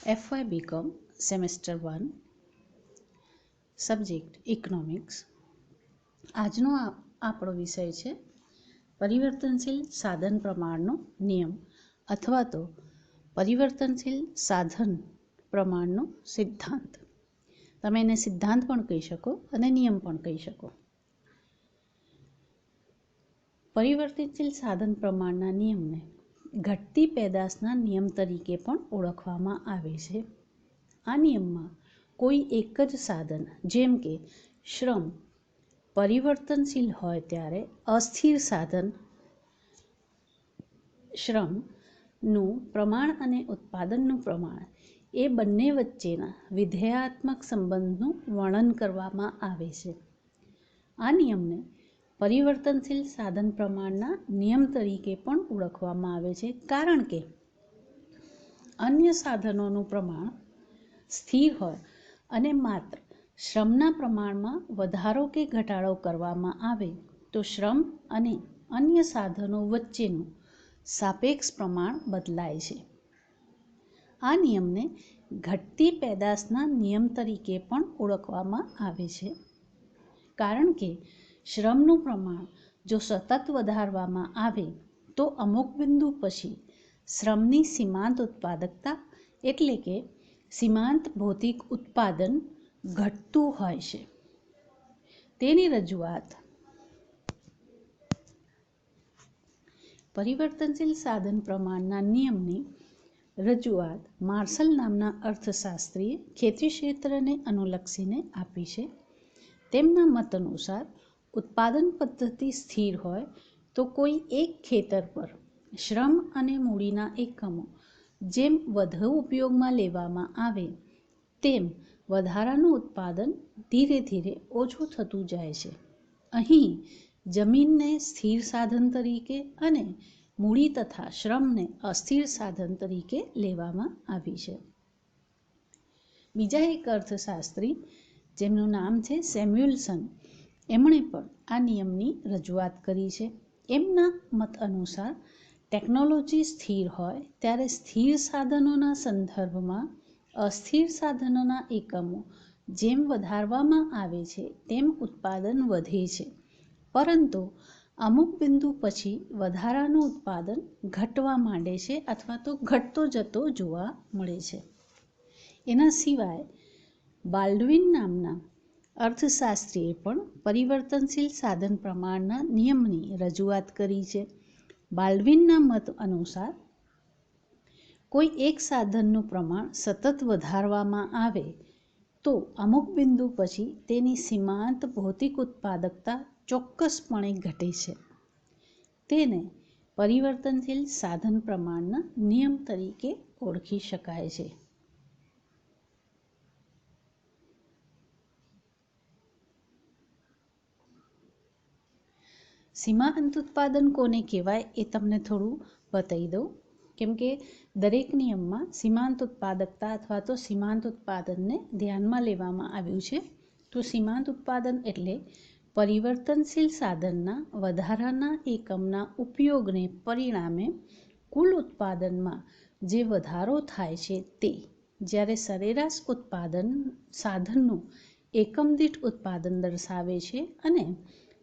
FY BCom semester 1 subject economics. આજનો આપણો વિષય છે પરિવર્તનશીલ સાધન પ્રમાણનો નિયમ અથવા તો પરિવર્તનશીલ સાધન પ્રમાણનો સિદ્ધાંત। તમે એને સિદ્ધાંત પણ કહી શકો અને નિયમ પણ કહી શકો। પરિવર્તનશીલ સાધન પ્રમાણના નિયમને ઘટતી પેદાશના નિયમ તરીકે પણ ઓળખવામાં આવે છે। આ નિયમમાં કોઈ એક જ સાધન જેમ કે શ્રમ પરિવર્તનશીલ હોય ત્યારે અસ્થિર સાધન શ્રમનું પ્રમાણ અને ઉત્પાદનનું પ્રમાણ એ બંને વચ્ચેના વિધેયાત્મક સંબંધનું વર્ણન કરવામાં આવે છે। આ નિયમને પરિવર્તનશીલ સાધન પ્રમાણના નિયમ તરીકે પણ ઓળખવામાં આવે છે કારણ કે અન્ય સાધનોનું પ્રમાણ સ્થિર હોય અને માત્ર શ્રમના પ્રમાણમાં વધારો કે ઘટાડો કરવામાં આવે તો શ્રમ અને અન્ય સાધનો વચ્ચેનું સાપેક્ષ પ્રમાણ બદલાય છે। આ નિયમને ઘટતી પેદાશના નિયમ તરીકે પણ ઓળખવામાં આવે છે કારણ કે શ્રમનું પ્રમાણ જો સતત વધારવામાં આવે તો અમુક બિંદુ પછી શ્રમની સીમાંત ઉત્પાદકતા એટલે કે સીમાંત ભૌતિક ઉત્પાદન ઘટતું હોય છે। તેની રજૂઆત પરિવર્તનશીલ સાધન પ્રમાણના નિયમની રજૂઆત માર્શલ નામના અર્થશાસ્ત્રીએ ખેતી ક્ષેત્રને અનુલક્ષીને આપી છે। તેમના મત અનુસાર ઉત્પાદન પદ્ધતિ સ્થિર હોય તો કોઈ એક ખેતર પર શ્રમ અને મૂડીના એકમો જેમ વધુ ઉપયોગમાં લેવામાં આવે તેમ વધારાનું ઉત્પાદન ધીરે ધીરે ઓછું થતું જાય છે। અહીં જમીનને સ્થિર સાધન તરીકે અને મૂડી તથા શ્રમને અસ્થિર સાધન તરીકે લેવામાં આવી છે। બીજા એક અર્થશાસ્ત્રી જેમનું નામ છે સેમ્યુએલસન, એમણે પણ આ નિયમની રજૂઆત કરી છે। એમના મત અનુસાર ટેકનોલોજી સ્થિર હોય ત્યારે સ્થિર સાધનોના સંદર્ભમાં અસ્થિર સાધનોના એકમો જેમ વધારવામાં આવે છે તેમ ઉત્પાદન વધે છે, પરંતુ અમુક બિંદુ પછી વધારાનું ઉત્પાદન ઘટવા માંડે છે અથવા તો ઘટતો જતો જોવા મળે છે। એના સિવાય બાલ્ડવિન નામના અર્થશાસ્ત્રીએ પણ પરિવર્તનશીલ સાધન પ્રમાણના નિયમની રજૂઆત કરી છે। બાલ્ડવિનના મત અનુસાર કોઈ એક સાધનનું પ્રમાણ સતત વધારવામાં આવે તો અમુક બિંદુ પછી તેની સીમાંત ભૌતિક ઉત્પાદકતા ચોક્કસપણે ઘટે છે। તેને પરિવર્તનશીલ સાધન પ્રમાણના નિયમ તરીકે ઓળખી શકાય છે। સીમાંત ઉત્પાદન કોને કહેવાય એ તમને થોડું બતાવી દઉં, કેમ કે દરેક નિયમમાં સીમાંત ઉત્પાદકતા અથવા તો સીમાંત ઉત્પાદનને ધ્યાનમાં લેવામાં આવ્યું છે। તો સીમાંત ઉત્પાદન એટલે પરિવર્તનશીલ સાધનના વધારાના એકમના ઉપયોગને પરિણામે કુલ ઉત્પાદનમાં જે વધારો થાય છે તે, જ્યારે સરેરાશ ઉત્પાદન સાધનનું એકમ દીઠ ઉત્પાદન દર્શાવે છે અને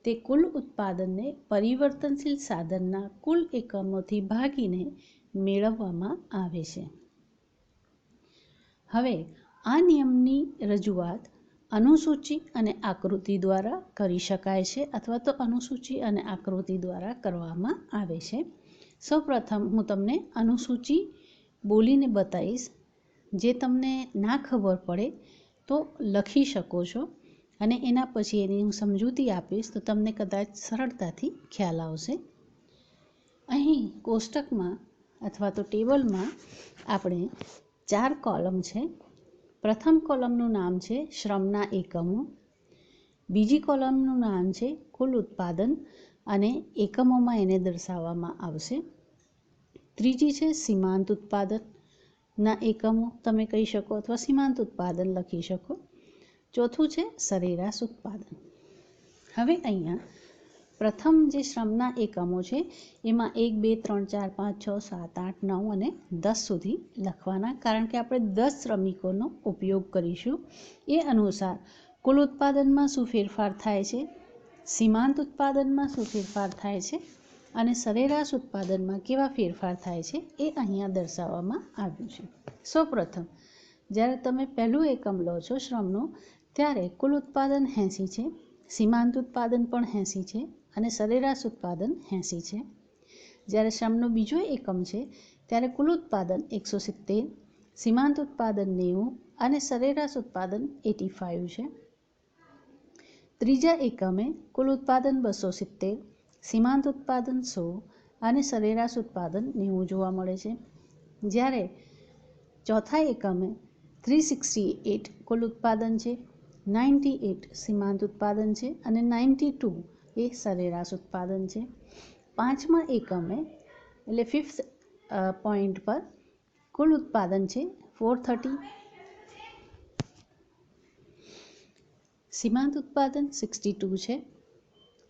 તે કુલ ઉત્પાદનને પરિવર્તનશીલ સાધનના કુલ એકમોથી ભાગીને મેળવવામાં આવે છે। હવે આ નિયમની રજૂઆત અનુસૂચિ અને આકૃતિ દ્વારા કરી શકાય છે અથવા તો અનુસૂચિ અને આકૃતિ દ્વારા કરવામાં આવે છે। સૌપ્રથમ હું તમને અનુસૂચિ બોલીને બતાવીશ, જે તમને ના ખબર પડે તો લખી શકો છો અને એના પછી એની હું સમજૂતી આપીશ તો તમને કદાચ સરળતાથી ખ્યાલ આવશે। અહીં કોષ્ટકમાં અથવા તો ટેબલમાં આપણે 4 કોલમ છે। પ્રથમ કોલમનું નામ છે શ્રમના એકમો, બીજી કોલમનું નામ છે કુલ ઉત્પાદન અને એકમોમાં એને દર્શાવવામાં આવશે, ત્રીજી છે સીમાંત ઉત્પાદનના એકમો તમે કહી શકો અથવા સીમાંત ઉત્પાદન લખી શકો, ચોથું છે સરેરાશ ઉત્પાદન। હવે અહીંયા પ્રથમ જે શ્રમના એકમો છે એમાં 1, 2, 3, 4, 5, 6, 7, 8, 9 અને 10 સુધી લખવાના, કારણ કે આપણે 10 શ્રમિકોનો ઉપયોગ કરીશું. એ અનુસાર કુલ ઉત્પાદનમાં શું ફેરફાર થાય છે, સીમાંત ઉત્પાદનમાં શું ફેરફાર થાય છે અને સરેરાશ ઉત્પાદનમાં કેવા ફેરફાર થાય છે એ અહીંયા દર્શાવવામાં આવ્યું છે. સૌપ્રથમ જ્યારે તમે પહેલું એકમ લો છો શ્રમનું, ત્યારે કુલ ઉત્પાદન 80 છે, સીમાંત ઉત્પાદન પણ 80 છે અને સરેરાશ ઉત્પાદન 80 છે. જ્યારે શ્રમનો બીજો એકમ છે ત્યારે કુલ ઉત્પાદન 170, સીમાંત ઉત્પાદન 90 અને સરેરાશ ઉત્પાદન 85 છે. ત્રીજા એકમે કુલ ઉત્પાદન 270, સીમાંત ઉત્પાદન 100 અને સરેરાશ ઉત્પાદન 90 જોવા મળે છે. જ્યારે ચોથા એકમે 368 કુલ ઉત્પાદન છે, 98 સીમાંત ઉત્પાદન છે અને 92 એ સરેરાશ ઉત્પાદન છે. પાંચમા એકમે એટલે 5th પોઈન્ટ પર કુલ ઉત્પાદન છે 430, સીમાંત ઉત્પાદન 62 છે,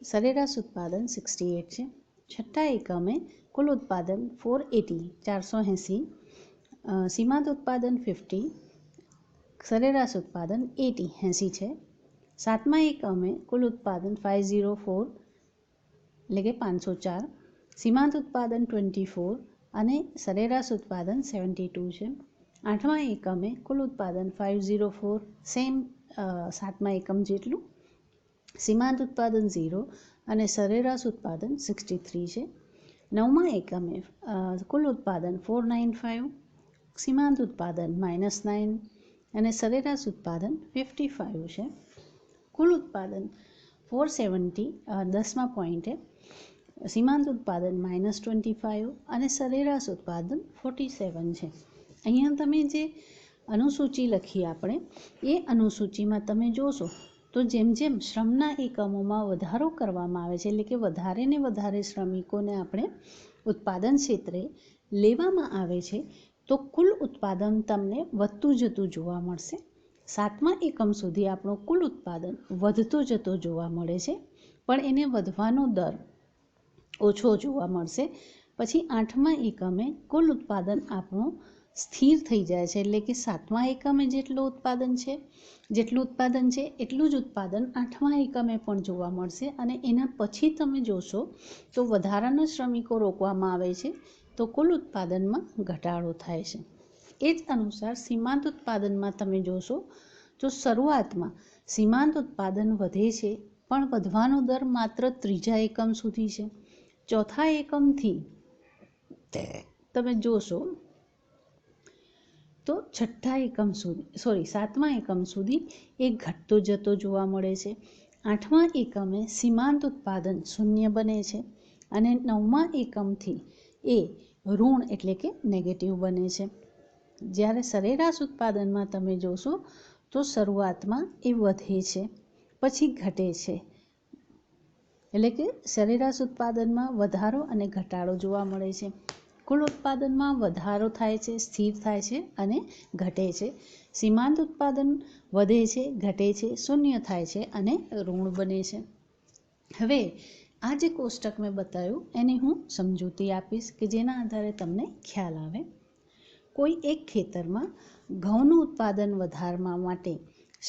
સરેરાશ ઉત્પાદન 68 છે. છઠ્ઠા એકમે કુલ ઉત્પાદન 480, સીમાંત ઉત્પાદન 50, સરેરાશ ઉત્પાદન 80 છે. સાતમા એકમે કુલ ઉત્પાદન 504 એટલે કે 504, સીમાંત ઉત્પાદન 24 અને સરેરાશ ઉત્પાદન 72 છે. આઠમા એકમે કુલ ઉત્પાદન 504, સેમ સાતમા એકમ જેટલું, સીમાંત ઉત્પાદન 0 અને સરેરાશ ઉત્પાદન 63 છે. નવમા એકમે કુલ ઉત્પાદન 495, સીમાંત ઉત્પાદન -9 અને સરેરાશ ઉત્પાદન 55 છે. કુલ ઉત્પાદન 470 10મા પોઈન્ટે, સીમાંત ઉત્પાદન -25 અને સરેરાશ ઉત્પાદન 47 છે. અહીંયા તમે જે અનુસૂચિ લખી આપણે, એ અનુસૂચિમાં તમે જોશો તો જેમ જેમ શ્રમના એકમોમાં વધારો કરવામાં આવે છે, એટલે કે વધારે ને વધારે શ્રમિકોને આપણે ઉત્પાદન ક્ષેત્રે લેવામાં આવે છે, તો કુલ ઉત્પાદન તમને વધતું જતું જોવા મળશે. સાતમા એકમ સુધી આપણું કુલ ઉત્પાદન વધતો જતો જોવા મળે છે, પણ એને વધવાનો દર ઓછો જોવા મળશે. પછી આઠમા એકમે કુલ ઉત્પાદન આપણું સ્થિર થઈ જાય છે, એટલે કે સાતમા એકમે જેટલું ઉત્પાદન છે એટલું જ ઉત્પાદન આઠમા એકમે પણ જોવા મળશે. અને એના પછી તમે જોશો તો વધારાના શ્રમિકો રોકવામાં આવે છે, તો કુલ ઉત્પાદનમાં ઘટાડો થાય છે. એ જ અનુસાર સીમાંત ઉત્પાદનમાં તમે જોશો તો શરૂઆતમાં સીમાંત ઉત્પાદન વધે છે, પણ વધવાનો દર માત્ર ત્રીજા એકમ સુધી છે. ચોથા એકમથી તમે જોશો તો સાતમા એકમ સુધી એ ઘટતો જતો જોવા મળે છે. આઠમા એકમે સીમાંત ઉત્પાદન 0 બને છે અને નવમા એકમથી એ ઋણ એટલે કે નેગેટિવ બને છે. જ્યારે સરેરાશ ઉત્પાદનમાં તમે જોશો તો શરૂઆતમાં એ વધે છે, પછી ઘટે છે, એટલે કે સરેરાશ ઉત્પાદનમાં વધારો અને ઘટાડો જોવા મળે છે. કુલ ઉત્પાદનમાં વધારો થાય છે, સ્થિર થાય છે અને ઘટે છે. સીમાંત ઉત્પાદન વધે છે, ઘટે છે, શૂન્ય થાય છે અને ઋણ બને છે. હવે આ જે કોષ્ટક મેં બતાવ્યું એની હું સમજૂતી આપીશ કે જેના આધારે તમને ખ્યાલ આવે. કોઈ એક ખેતરમાં ઘઉંનું ઉત્પાદન વધારવા માટે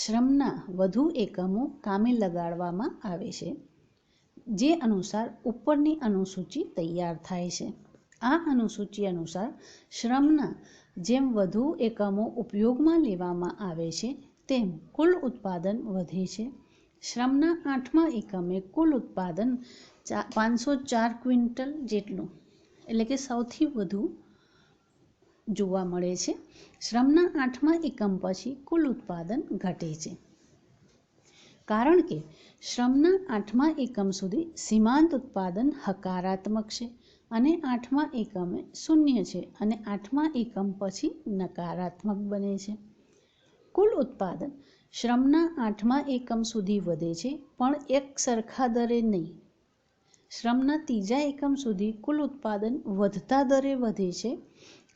શ્રમના વધુ એકમો કામે લગાડવામાં આવે છે, જે અનુસાર ઉપરની અનુસૂચિ તૈયાર થાય છે. આ અનુસૂચિ અનુસાર શ્રમના જેમ વધુ એકમો ઉપયોગમાં લેવામાં આવે છે, તેમ કુલ ઉત્પાદન વધે છે. શ્રમના આઠમા એકમે કુલ ઉત્પાદન 504 ક્વિન્ટલ જેટલું, એટલે કે સૌથી વધુ જોવા મળે છે. શ્રમના આઠમા એકમ પછી કુલ ઉત્પાદન ઘટે છે, કારણ કે શ્રમના આઠમા એકમ સુધી સીમાંત ઉત્પાદન હકારાત્મક છે અને આઠમા એકમે 0 છે અને આઠમા એકમ પછી નકારાત્મક બને છે. કુલ ઉત્પાદન શ્રમના આઠમા એકમ સુધી વધે છે, પણ એક સરખા દરે નહીં. શ્રમના ત્રીજા એકમ સુધી કુલ ઉત્પાદન વધતા દરે વધે છે,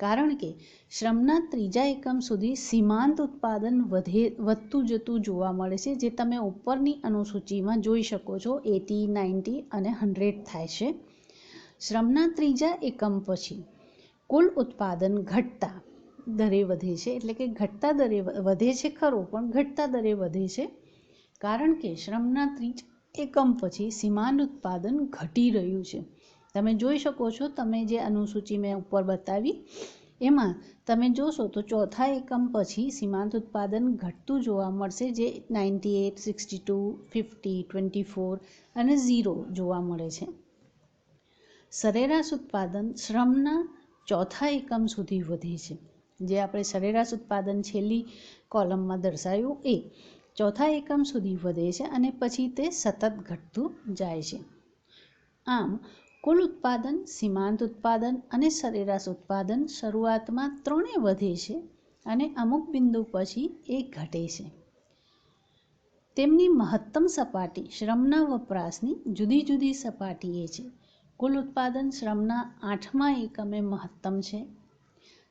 કારણ કે શ્રમના ત્રીજા એકમ સુધી સીમાંત ઉત્પાદન વધતું જતું જોવા મળે છે, જે તમે ઉપરની અનુસૂચિમાં જોઈ શકો છો. 80, 90 અને 100 થાય છે. શ્રમના ત્રીજા એકમ પછી કુલ ઉત્પાદન ઘટતા દરે વધે છે, એટલે કે ઘટતા દરે વધે છે ખરો, પણ ઘટતા દરે વધે છે, કારણ કે શ્રમના ત્રીજા એકમ પછી સીમાંત ઉત્પાદન ઘટી રહ્યું છે. તમે જોઈ શકો છો, તમે જે અનુસૂચિ મેં ઉપર બતાવી એમાં તમે જોશો તો ચોથા એકમ પછી સીમાંત ઉત્પાદન ઘટતું જોવા મળશે, જે 98, 62, 50, 24 અને 0 જોવા મળે છે. સરેરાશ ઉત્પાદન શ્રમના ચોથા એકમ સુધી વધે છે. જે આપણે સરેરાશ ઉત્પાદન છેલ્લી કોલમમાં દર્શાવ્યું એ ચોથા એકમ સુધી વધે છે અને પછી તે સતત ઘટતું જાય છે. આમ કુલ ઉત્પાદન, સીમાંત ઉત્પાદન અને સરેરાશ ઉત્પાદન શરૂઆતમાં ત્રણે વધે છે અને અમુક બિંદુ પછી એ ઘટે છે. તેમની મહત્તમ સપાટી શ્રમના વપરાશની જુદી જુદી સપાટીએ છે. કુલ ઉત્પાદન શ્રમના 8મા એકમે મહત્તમ છે.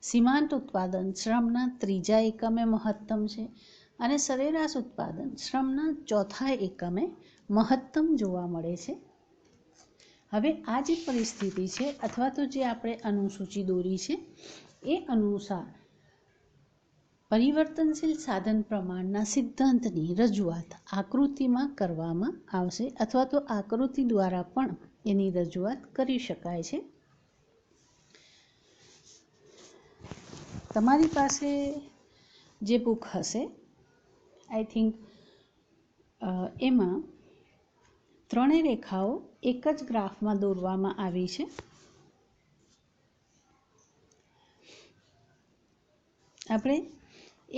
સીમાંત ઉત્પાદન શ્રમના ત્રીજા એકમે મહત્તમ છે અને સરેરાશ ઉત્પાદન શ્રમના ચોથા એકમે મહત્તમ જોવા મળે છે. હવે આ જે પરિસ્થિતિ છે અથવા તો જે આપણે અનુસૂચિ દોરી છે એ અનુસાર પરિવર્તનશીલ સાધન પ્રમાણના સિદ્ધાંતની રજૂઆત આકૃતિમાં કરવામાં આવશે, અથવા તો આકૃતિ દ્વારા પણ એની રજૂઆત કરી શકાય છે. તમારી પાસે જે બુક હશે, આઈ થિંક એમાં ત્રણેય રેખાઓ એક જ ગ્રાફમાં દોરવામાં આવી છે. આપણે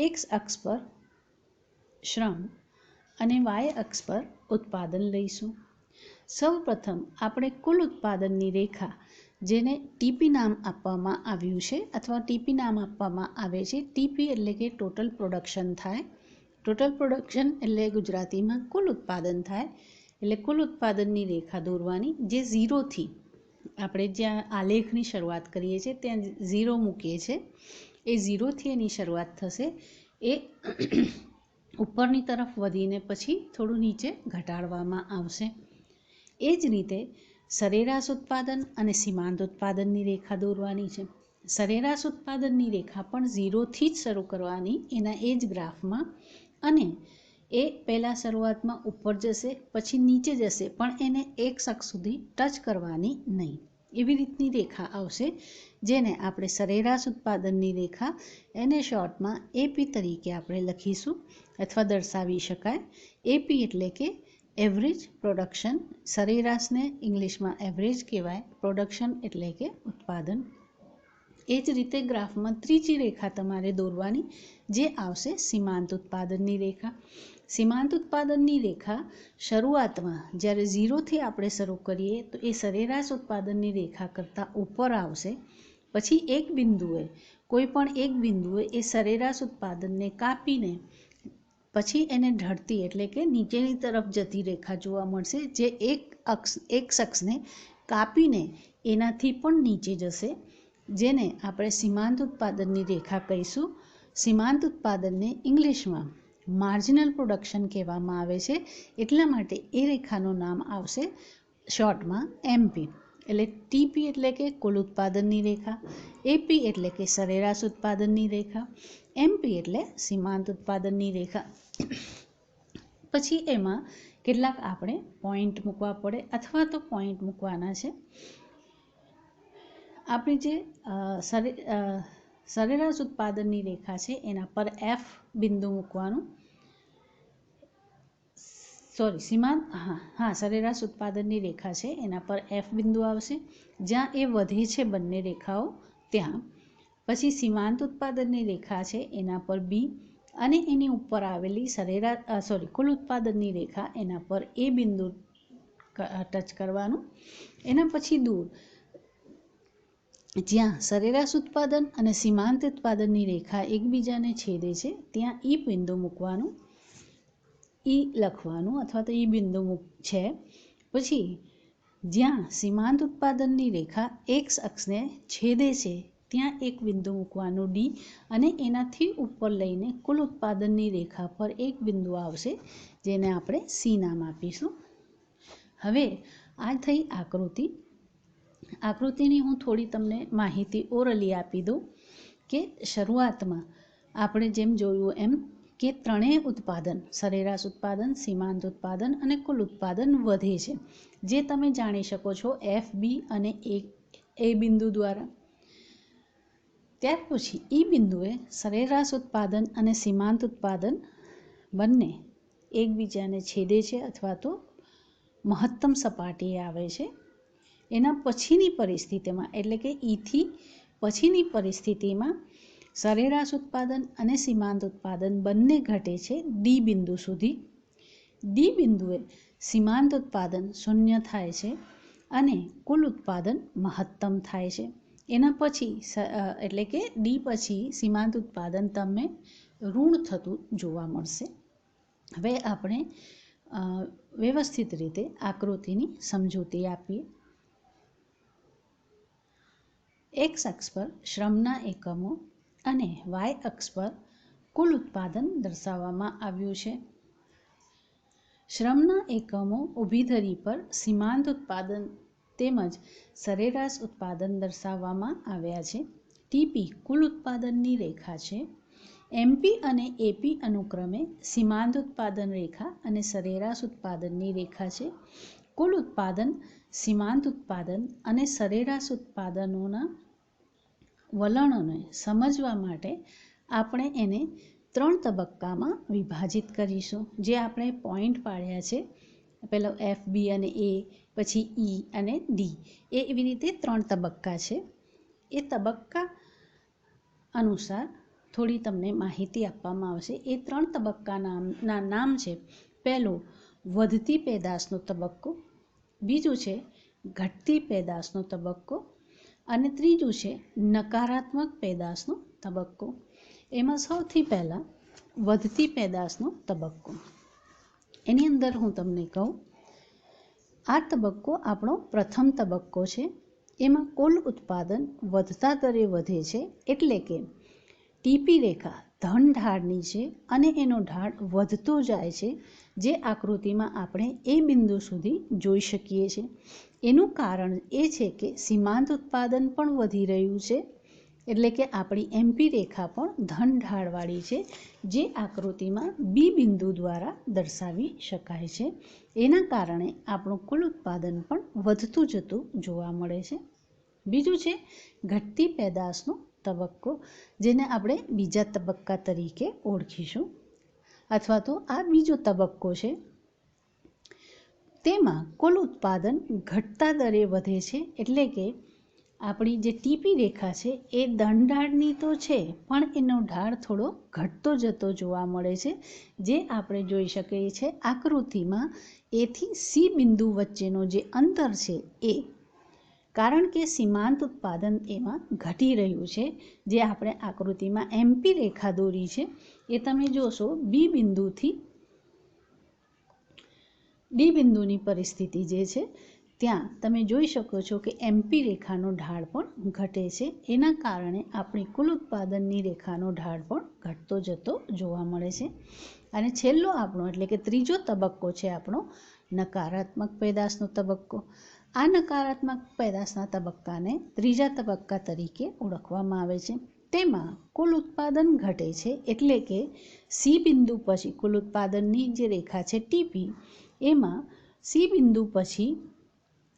એક્સ અક્ષ પર શ્રમ અને વાય અક્ષ પર ઉત્પાદન લઈશું. સૌપ્રથમ આપણે કુલ ઉત્પાદનની રેખા, જેને ટીપી નામ આપવામાં આવ્યું છે અથવા ટીપી નામ આપવામાં આવે છે. ટીપી એટલે કે ટોટલ પ્રોડક્શન થાય. ટોટલ પ્રોડક્શન એટલે ગુજરાતીમાં કુલ ઉત્પાદન થાય. એટલે કુલ ઉત્પાદનની રેખા દોરવાની, જે 0થી આપણે જ્યાં આલેખની શરૂઆત કરીએ છીએ ત્યાં 0 મૂકીએ છીએ. એ 0થી એની શરૂઆત થશે. એ ઉપરની તરફ વધીને પછી થોડું નીચે ઘટાડવામાં આવશે. એ જ રીતે સરેરાશ ઉત્પાદન અને સીમાંત ઉત્પાદનની રેખા દોરવાની છે. સરેરાશ ઉત્પાદનની રેખા પણ 0થી જ શરૂ કરવાની એના એ જ ગ્રાફમાં, અને એ પહેલાં શરૂઆતમાં ઉપર જશે પછી નીચે જશે, પણ એને એક્સ અક્ષ સુધી ટચ કરવાની નહીં. એવી રીતની રેખા આવશે, જેને આપણે સરેરાશ ઉત્પાદનની રેખા, એને શોર્ટમાં એપી તરીકે આપણે લખીશું અથવા દર્શાવી શકાય. એપી એટલે કે એવરેજ પ્રોડક્શન. સરેરાશને ઇંગ્લિશમાં એવરેજ કહેવાય, પ્રોડક્શન એટલે કે ઉત્પાદન. એ જ રીતે ગ્રાફમાં ત્રીજી રેખા તમારે દોરવાની, જે આવશે સીમાંત ઉત્પાદનની રેખા. સીમાંત ઉત્પાદનની રેખા શરૂઆતમાં જ્યારે 0થી આપણે શરૂ કરીએ તો એ સરેરાશ ઉત્પાદનની રેખા કરતાં ઉપર આવશે. પછી એક બિંદુએ, કોઈ પણ એક બિંદુએ એ સરેરાશ ઉત્પાદનને કાપીને પછી એને ઢળતી એટલે કે નીચેની તરફ જતી રેખા જોવા મળશે, જે એક અક્ષને કાપીને એનાથી પણ નીચે જશે, જેને આપણે સીમાંત ઉત્પાદનની રેખા કહીશું. સીમાંત ઉત્પાદનને ઇંગ્લિશમાં માર્જિનલ પ્રોડક્શન કહેવામાં આવે છે, એટલા માટે એ રેખાનું નામ આવશે શોર્ટમાં એમપી. એટલે ટીપી એટલે કે કુલ ઉત્પાદનની રેખા, એપી એટલે કે સરેરાશ ઉત્પાદનની રેખા, એમપી એટલે સીમાંત ઉત્પાદનની રેખા. પછી એમાં કેટલાક આપણે પોઈન્ટ મૂકવા પડે અથવા તો પોઈન્ટ મૂકવાના છે. આપણી જે સરેરાશ ઉત્પાદનની રેખા છે એના પર એફ બિંદુ મૂકવાનું. સરેરાશ ઉત્પાદનની રેખા છે એના પર એફ બિંદુ આવશે, જ્યાં એ વધે છે બંને રેખાઓ ત્યાં. પછી સીમાંત ઉત્પાદનની રેખા છે એના પર બી, અને એની ઉપર આવેલી કુલ ઉત્પાદનની રેખા, એના પર એ બિંદુ ટચ કરવાનું. એના પછી દૂર જ્યાં સરેરાશ ઉત્પાદન અને સીમાંત ઉત્પાદનની રેખા એકબીજાને છેદે છે ત્યાં ઈ બિંદુ મૂકવાનું, ઈ લખવાનું અથવા તો ઈ બિંદુ છે. પછી જ્યાં સીમાંત ઉત્પાદનની રેખા એક્સ અક્ષને છેદે છે ત્યાં એક બિંદુ મૂકવાનું ડી અને એનાથી ઉપર લઈને કુલ ઉત્પાદનની રેખા પર એક બિંદુ આવશે જેને આપણે સી નામ આપીશું. હવે આ થઈ આકૃતિ. આકૃતિની હું થોડી તમને માહિતી ઓરલી આપી દઉં કે શરૂઆતમાં આપણે જેમ જોયું એમ કે ત્રણેય ઉત્પાદન સરેરાશ ઉત્પાદન, સીમાંત ઉત્પાદન અને કુલ ઉત્પાદન વધે છે, જે તમે જાણી શકો છો એફ, બી અને એ બિંદુ દ્વારા. ત્યાર પછી ઈ બિંદુએ સરેરાશ ઉત્પાદન અને સીમાંત ઉત્પાદન બંને એકબીજાને છેદે છે અથવા તો મહત્તમ સપાટીએ આવે છે. એના પછીની પરિસ્થિતિમાં એટલે કે ઈથી પછીની પરિસ્થિતિમાં સરેરાશ ઉત્પાદન અને સીમાંત ઉત્પાદન બંને ઘટે છે ડી બિંદુ સુધી. ડી બિંદુએ સીમાંત ઉત્પાદન શૂન્ય થાય છે અને કુલ ઉત્પાદન મહત્તમ થાય છે. એના પછી એટલે કે ડી પછી સીમાંત ઉત્પાદન તમને ઋણ થતું જોવા મળશે. હવે આપણે વ્યવસ્થિત રીતે આકૃતિની સમજૂતી આપીએ. એક્સ અક્ષ પર શ્રમના એકમો અને વાય અક્ષ પર કુલ ઉત્પાદન દર્શાવવામાં આવ્યું છે. શ્રમના એકમો ઊભી ધરી પર સીમાંત ઉત્પાદન તેમજ સરેરાશ ઉત્પાદન દર્શાવવામાં આવ્યા છે. ટીપી કુલ ઉત્પાદનની રેખા છે. એમપી અને એપી અનુક્રમે સીમાંત ઉત્પાદન રેખા અને સરેરાશ ઉત્પાદનની રેખા છે. કુલ ઉત્પાદન, સીમાંત ઉત્પાદન અને સરેરાશ ઉત્પાદનોના વલણોને સમજવા માટે આપણે એને 3 તબક્કામાં વિભાજિત કરીશું, જે આપણે પોઈન્ટ પાડ્યા છે. પહેલો એફ, બી અને એ, પછી ઈ અને ડી, એવી રીતે 3 તબક્કા છે. એ તબક્કા અનુસાર થોડી તમને માહિતી આપવામાં આવશે. એ 3 તબક્કાના નામ છે. પહેલો વધતી પેદાશનો તબક્કો, બીજું છે ઘટતી પેદાશનો તબક્કો અને ત્રીજું છે નકારાત્મક પેદાશનો તબક્કો. એમાં સૌથી પહેલાં વધતી પેદાશનો તબક્કો. એની અંદર હું તમને કહું, આ તબક્કો આપણો પ્રથમ તબક્કો છે. એમાં કુલ ઉત્પાદન વધતા દરે વધે છે, એટલે કે ટીપી રેખા ધન ઢાળની છે અને એનો ઢાળ વધતો જાય છે, જે આકૃતિમાં આપણે એ બિંદુ સુધી જોઈ શકીએ છીએ. એનું કારણ એ છે કે સીમાંત ઉત્પાદન પણ વધી રહ્યું છે, એટલે કે આપણી એમપી રેખા પણ ધન ઢાળવાળી છે, જે આકૃતિમાં બી બિંદુ દ્વારા દર્શાવી શકાય છે. એના કારણે આપણું કુલ ઉત્પાદન પણ વધતું જતું જોવા મળે છે. બીજું છે ઘટતી પેદાશનો તબક્કો, જેને આપણે બીજા તબક્કા તરીકે ઓળખીશું, અથવા તો આ બીજો તબક્કો છે. તેમાં કુલ ઉત્પાદન ઘટતા દરે વધે છે, એટલે કે આપણી જે ટીપી રેખા છે એ ધનઢાળની તો છે, પણ એનો ઢાળ થોડો ઘટતો જતો જોવા મળે છે, જે આપણે જોઈ શકીએ છીએ આકૃતિમાં એથી સી બિંદુ વચ્ચેનો જે અંતર છે એ, કારણ કે સીમાંત ઉત્પાદન એમાં ઘટી રહ્યું છે. જે આપણે આકૃતિમાં એમપી રેખા દોરી છે એ તમે જોશો બી બિંદુથી ડી બિંદુની પરિસ્થિતિ જે છે ત્યાં તમે જોઈ શકો છો કે એમપી રેખાનો ઢાળ પણ ઘટે છે. એના કારણે આપણી કુલ ઉત્પાદનની રેખાનો ઢાળ પણ ઘટતો જતો જોવા મળે છે. અને છેલ્લો આપણો એટલે કે ત્રીજો તબક્કો છે આપણો નકારાત્મક પેદાશનો તબક્કો. આ નકારાત્મક પેદાશના તબક્કાને ત્રીજા તબક્કા તરીકે ઓળખવામાં આવે છે. તેમાં કુલ ઉત્પાદન ઘટે છે, એટલે કે સી બિંદુ પછી કુલ ઉત્પાદનની જે રેખા છે ટીપી, એમાં સી બિંદુ પછી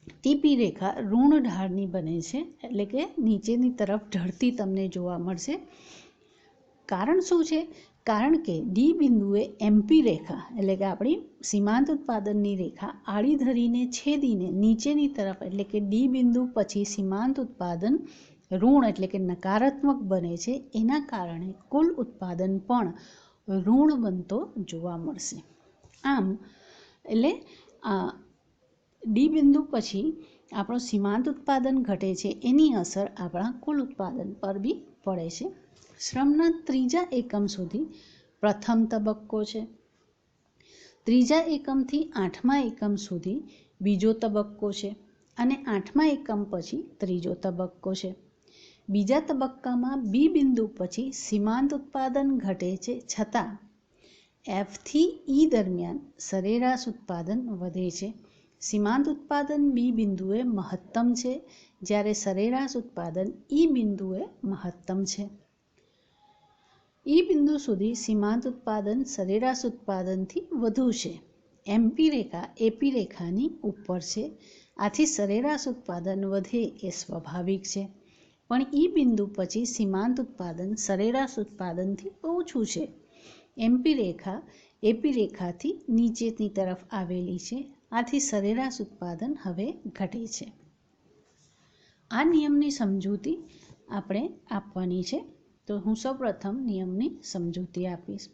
ટીપી રેખા ઋણ ઢાળની બને છે, એટલે કે નીચેની તરફ ઢળતી તમને જોવા મળશે. કારણ શું છે? કારણ કે ડી બિંદુએ એમપી રેખા એટલે કે આપણી સીમાંત ઉત્પાદનની રેખા આડી ધરીને છેદીને નીચેની તરફ એટલે કે ડી બિંદુ પછી સીમાંત ઉત્પાદન ઋણ એટલે કે નકારાત્મક બને છે. એના કારણે કુલ ઉત્પાદન પણ ઋણ બનતો જોવા મળશે. આમ એટલે ડી બિંદુ પછી આપણું સીમાંત ઉત્પાદન ઘટે છે, એની અસર આપણા કુલ ઉત્પાદન પર બી પડે છે. શ્રમના ત્રીજા એકમ સુધી પ્રથમ તબક્કો છે. ત્રીજા એકમથી 8મા એકમ સુધી બીજો તબક્કો છે અને 8મા એકમ પછી ત્રીજો તબક્કો છે. બીજા તબક્કામાં બી બિંદુ પછી સીમાંત ઉત્પાદન ઘટે છે, છતાં એફ થી ઈ દરમિયાન સરેરાશ ઉત્પાદન વધે છે. સીમાંત ઉત્પાદન બી બિંદુએ મહત્તમ છે, જ્યારે સરેરાશ ઉત્પાદન ઈ બિંદુએ મહત્તમ છે. ઈ બિંદુ સુધી સીમાંત ઉત્પાદન સરેરાશ ઉત્પાદનથી વધુ છે. એમપી રેખા એપી રેખાની ઉપર છે, આથી સરેરાશ ઉત્પાદન વધે એ સ્વાભાવિક છે. પણ ઈ બિંદુ પછી સીમાંત ઉત્પાદન સરેરાશ ઉત્પાદનથી ઓછું છે. એમપી રેખા એપી રેખાથી નીચેની તરફ આવેલી છે, આથી સરેરાશ ઉત્પાદન હવે ઘટે છે. આ નિયમની સમજૂતી આપણે આપવાની છે, તો હું સૌપ્રથમ નિયમની સમજૂતી આપીશ.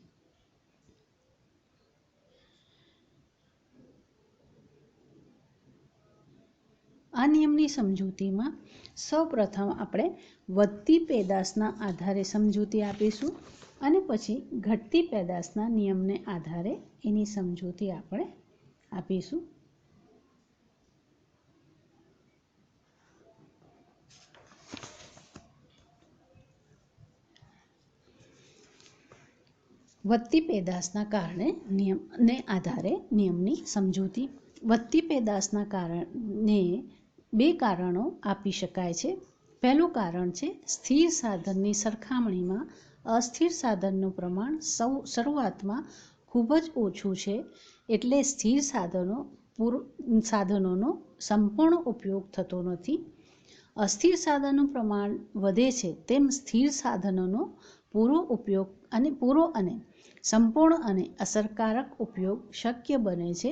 આ નિયમની સમજૂતીમાં સૌપ્રથમ આપણે વધતી પેદાશના આધારે સમજૂતી આપીશું અને પછી ઘટતી પેદાશના નિયમને આધારે એની સમજૂતી આપણે આપીશું. વધતી પેદાશના કારણે નિયમને આધારે નિયમની સમજૂતી. વધતી પેદાશના કારણે બે કારણો આપી શકાય છે. પહેલું કારણ છે સ્થિર સાધનની સરખામણીમાં અસ્થિર સાધનનું પ્રમાણ શરૂઆતમાં ખૂબ જ ઓછું છે, એટલે સ્થિર સાધનોનો સંપૂર્ણ ઉપયોગ થતો નથી. અસ્થિર સાધનનું પ્રમાણ વધે છે તેમ સ્થિર સાધનોનો પૂરો અને સંપૂર્ણ અને અસરકારક ઉપયોગ શક્ય બને છે,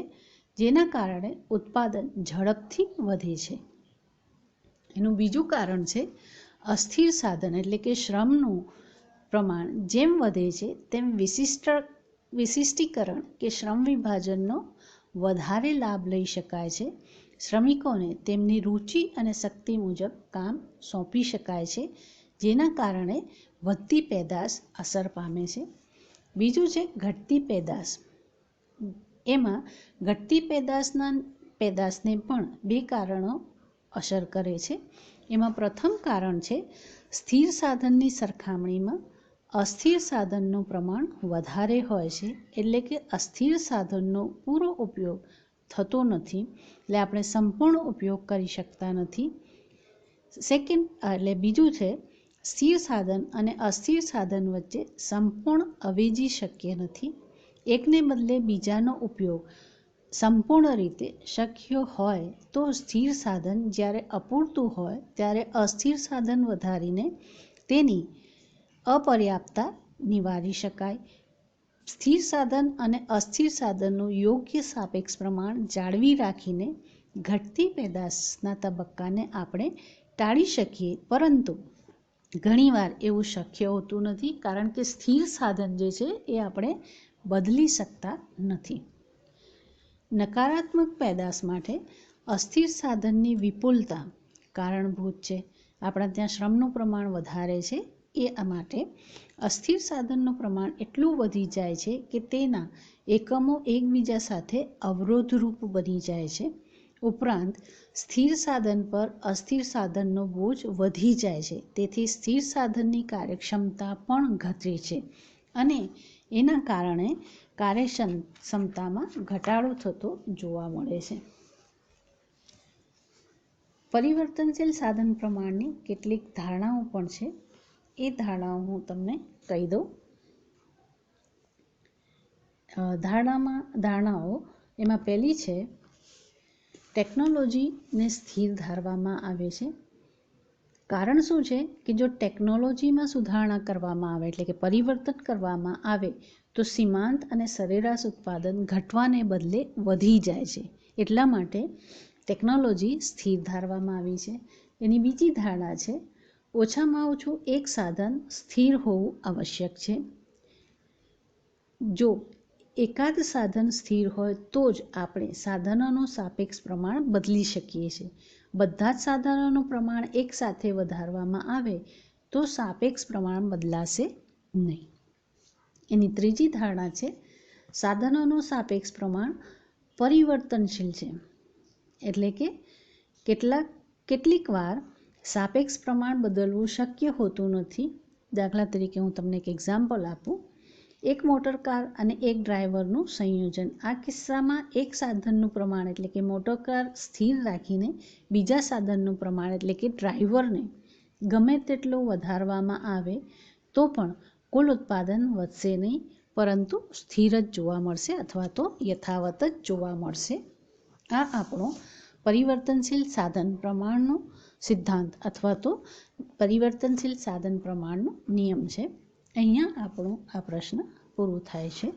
જેના કારણે ઉત્પાદન ઝડપથી વધે છે. એનું બીજું કારણ છે અસ્થિર સાધન એટલે કે શ્રમનું પ્રમાણ જેમ વધે છે તેમ વિશિષ્ટીકરણ કે શ્રમ વિભાજનનો વધારે લાભ લઈ શકાય છે. શ્રમિકોને તેમની રુચિ અને શક્તિ મુજબ કામ સોંપી શકાય છે, જેના કારણે વધતી પેદાશ અસર પામે છે. બીજું છે ઘટતી પેદાશ. એમાં ઘટતી પેદાશને પણ બે કારણો અસર કરે છે. એમાં પ્રથમ કારણ છે સ્થિર સાધનની સરખામણીમાં અસ્થિર સાધનનું પ્રમાણ વધારે હોય છે, એટલે કે અસ્થિર સાધનનો પૂરો ઉપયોગ થતો નથી, એટલે આપણે સંપૂર્ણ ઉપયોગ કરી શકતા નથી. બીજું છે સ્થિર સાધન અને અસ્થિર સાધન વચ્ચે સંપૂર્ણ અવેજી શક્ય નથી. એકને બદલે બીજાનો ઉપયોગ સંપૂર્ણ રીતે શક્ય હોય તો સ્થિર સાધન જ્યારે અપૂરતું હોય ત્યારે અસ્થિર સાધન વધારીને તેની અપર્યાપ્તતા નિવારી શકાય. સ્થિર સાધન અને અસ્થિર સાધનનું યોગ્ય સાપેક્ષ પ્રમાણ જાળવી રાખીને ઘટતી પેદાશના તબક્કાને આપણે ટાળી શકીએ, પરંતુ ઘણીવાર એવું શક્ય હોતું નથી, કારણ કે સ્થિર સાધન જે છે એ આપણે બદલી શકતા નથી. નકારાત્મક પેદાશ માટે અસ્થિર સાધનની વિપુલતા કારણભૂત છે. આપણા ત્યાં શ્રમનું પ્રમાણ વધારે છે, એ માટે અસ્થિર સાધનનું પ્રમાણ એટલું વધી જાય છે કે તેના એકમો એકબીજા સાથે અવરોધરૂપ બની જાય છે. ઉપરાંત સ્થિર સાધન પર અસ્થિર સાધનનો બોજ વધી જાય છે, તેથી સ્થિર સાધનની કાર્યક્ષમતા પણ ઘટે છે અને એના કારણે કાર્યક્ષમતામાં ઘટાડો થતો જોવા મળે છે. પરિવર્તનશીલ સાધન પ્રમાણની કેટલીક ધારણાઓ પણ છે, એ ધારણાઓ હું તમને કહી દઉં. ધારણાઓ એમાં પહેલી છે ટેકનોલોજીને સ્થિર ધારવામાં આવે છે. કારણ શું છે કે જો ટેકનોલોજીમાં સુધારણા કરવામાં આવે એટલે કે પરિવર્તન કરવામાં આવે તો સીમાંત અને સરેરાશ ઉત્પાદન ઘટવાને બદલે વધી જાય છે. એટલા માટે ટેકનોલોજી સ્થિર ધારવામાં આવી છે. એની બીજી ધારણા છે ઓછામાં ઓછું એક સાધન સ્થિર હોવું આવશ્યક છે. જો એકાદ સાધન સ્થિર હોય તો જ આપણે સાધનોનું સાપેક્ષ પ્રમાણ બદલી શકીએ છીએ. બધા જ સાધનોનું પ્રમાણ એકસાથે વધારવામાં આવે તો સાપેક્ષ પ્રમાણ બદલાશે નહીં. એની ત્રીજી ધારણા છે સાધનોનું સાપેક્ષ પ્રમાણ પરિવર્તનશીલ છે, એટલે કે કેટલીક વાર સાપેક્ષ પ્રમાણ બદલવું શક્ય હોતું નથી. દાખલા તરીકે હું તમને એક એક્ઝામ્પલ આપું. એક મોટર કાર અને એક ડ્રાઈવરનું સંયોજન. આ કિસ્સામાં એક સાધનનું પ્રમાણ એટલે કે મોટર કાર સ્થિર રાખીને બીજા સાધનનું પ્રમાણ એટલે કે ડ્રાઈવરને ગમે તેટલો વધારવામાં આવે તો પણ કુલ ઉત્પાદન વધશે નહીં, પરંતુ સ્થિર જ જોવા મળશે અથવા તો યથાવત જ જોવા મળશે. આ આપણો પરિવર્તનશીલ સાધન પ્રમાણનો સિદ્ધાંત અથવા તો પરિવર્તનશીલ સાધન પ્રમાણનો નિયમ છે. અહીંયા આપણો આ પ્રશ્ન પૂરો થાય છે.